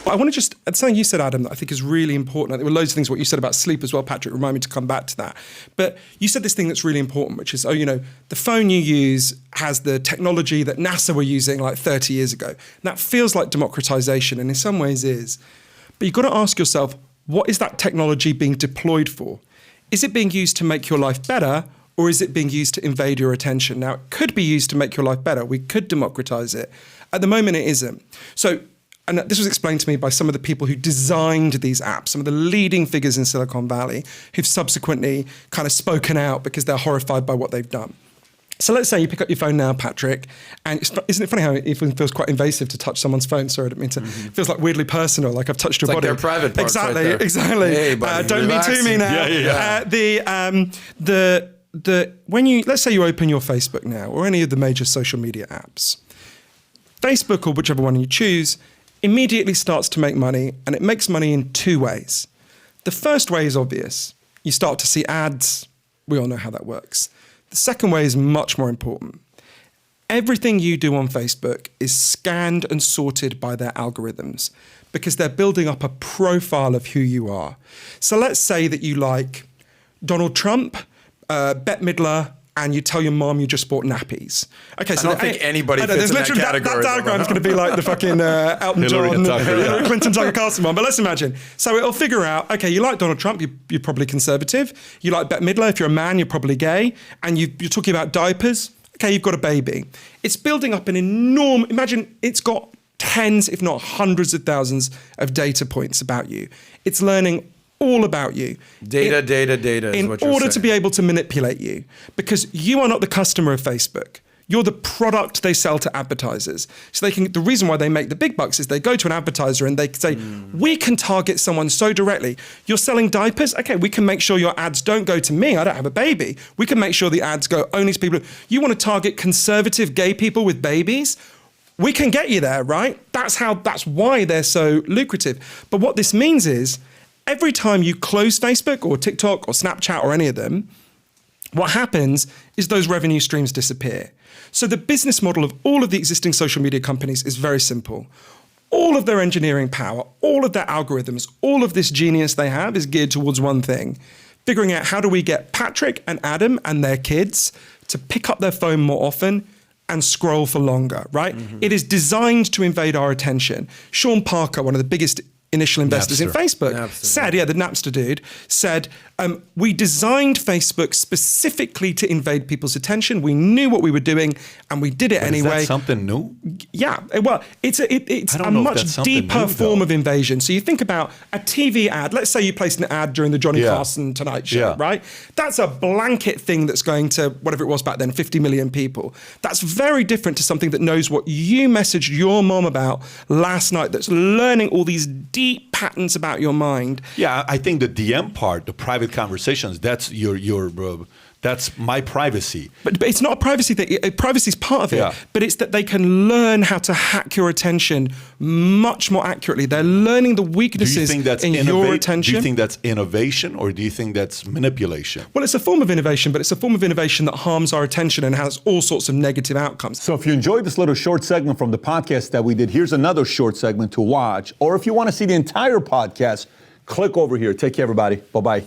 But I want to just, something you said, Adam, that I think is really important. There were loads of things, what you said about sleep as well, Patrick, remind me to come back to that. But you said this thing that's really important, which is, the phone you use has the technology that NASA were using like 30 years ago. And that feels like democratization, and in some ways is. But you've got to ask yourself, what is that technology being deployed for? Is it being used to make your life better, or is it being used to invade your attention? Now, it could be used to make your life better. We could democratize it. At the moment, it isn't. So, and this was explained to me by some of the people who designed these apps, some of the leading figures in Silicon Valley, who've subsequently kind of spoken out because they're horrified by what they've done. So let's say you pick up your phone now, Patrick, and isn't it funny how it feels quite invasive to touch someone's phone? Sorry, I didn't mean to. It feels like weirdly personal, like I've touched your body. Like their private parts Exactly, right there. exactly. Hey, buddy, don't relax. be to me now. When you, let's say you open your Facebook now, or any of the major social media apps, Facebook, or whichever one you choose, immediately starts to make money, and it makes money in two ways. The first way is obvious. You start to see ads. We all know how that works. The second way is much more important. Everything you do on Facebook is scanned and sorted by their algorithms because they're building up a profile of who you are. So let's say that you like Donald Trump, Bette Midler, and you tell your mom you just bought nappies. Okay, so I don't think anybody fits in that category. That diagram's going to be like the fucking Elton John, Hillary Clinton, Tucker Carlson one. But let's imagine. So it'll figure out, okay, you like Donald Trump, you're probably conservative. You like Bette Midler, if you're a man, you're probably gay. And you're talking about diapers. Okay, you've got a baby. It's building up an enormous, imagine it's got tens, if not hundreds of thousands of data points about you. It's learning all about you. Data is what you're saying. In order to be able to manipulate you, because you are not the customer of Facebook. You're the product they sell to advertisers. So the reason why they make the big bucks is they go to an advertiser and they say, we can target someone so directly. You're selling diapers? Okay, we can make sure your ads don't go to me. I don't have a baby. We can make sure the ads go only to people. You want to target conservative gay people with babies? We can get you there, right? That's why they're so lucrative. But what this means is, every time you close Facebook or TikTok or Snapchat or any of them, what happens is those revenue streams disappear. So the business model of all of the existing social media companies is very simple. All of their engineering power, all of their algorithms, all of this genius they have is geared towards one thing: figuring out how do we get Patrick and Adam and their kids to pick up their phone more often and scroll for longer, right? It is designed to invade our attention. Sean Parker, one of the biggest initial investors in Facebook, said, the Napster dude, said, we designed Facebook specifically to invade people's attention. We knew what we were doing, and we did it anyway. Is that something new? Yeah, well, it's a much deeper form of invasion. So you think about a TV ad. Let's say you placed an ad during the Johnny Carson Tonight Show, right? That's a blanket thing that's going to, whatever it was back then, 50 million people. That's very different to something that knows what you messaged your mom about last night, that's learning all these deep patterns about your mind. Yeah, I think the DM part, the private conversations, that's that's my privacy. But it's not a privacy thing. Privacy is part of it, but it's that they can learn how to hack your attention much more accurately. They're learning the weaknesses in your attention. Do you think that's innovation, or do you think that's manipulation? Well, it's a form of innovation, but it's a form of innovation that harms our attention and has all sorts of negative outcomes. So if you enjoyed this little short segment from the podcast that we did, here's another short segment to watch. Or if you want to see the entire podcast, click over here. Take care, everybody. Bye-bye.